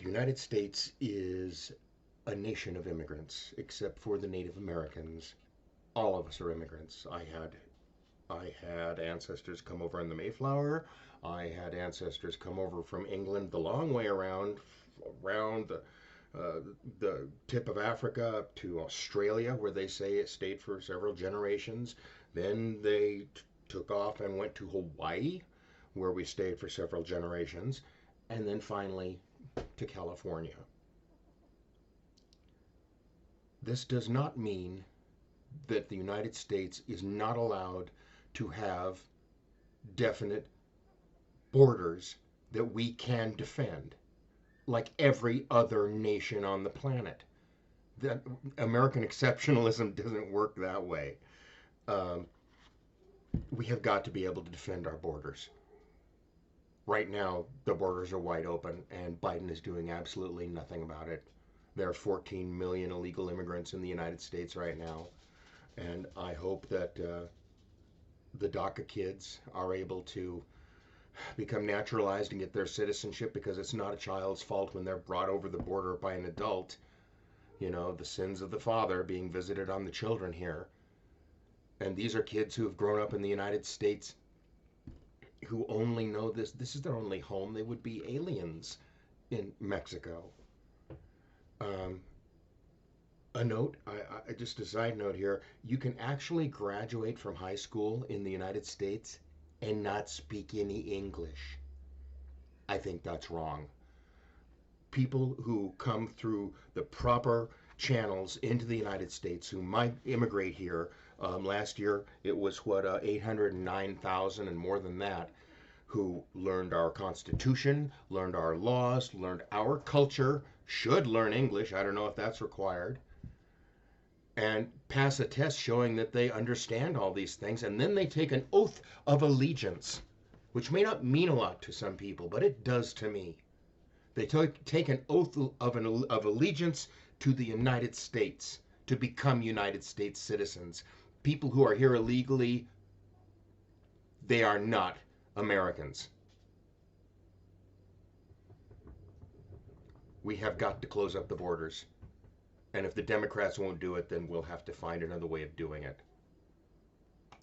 The United States is a nation of immigrants, except for the Native Americans. All of us are immigrants. I had ancestors come over on the Mayflower. I had ancestors come over from England the long way around uh, the tip of Africa up to Australia, where they say it stayed for several generations. Then they took off and went to Hawaii, where we stayed for several generations, and then finally to California. This does not mean that the United States is not allowed to have definite borders that we can defend, like every other nation on the planet. That American exceptionalism doesn't work that way. Um, we have got to be able to defend our borders. Right now, the borders are wide open, and Biden is doing absolutely nothing about it. There are 14 million illegal immigrants in the United States right now, and I hope that the DACA kids are able to become naturalized and get their citizenship, because it's not a child's fault when they're brought over the border by an adult. You know, the sins of the father being visited on the children here. And these are kids who have grown up in the United States who only know this. This is their only home. They would be aliens in Mexico. Um, a note, just a side note here, you can actually graduate from high school in the United States and not speak any English. I think that's wrong. People who come through the proper channels into the United States who might immigrate here. Last year, it was 809,000 and more than that, who learned our Constitution, learned our laws, learned our culture, should learn English. I don't know if that's required. And pass a test showing that they understand all these things. And then they take an oath of allegiance, which may not mean a lot to some people, but it does to me. They take an oath of allegiance to the United States to become United States citizens. People who are here illegally, they are not Americans. We have got to close up the borders. And if the Democrats won't do it, then we'll have to find another way of doing it.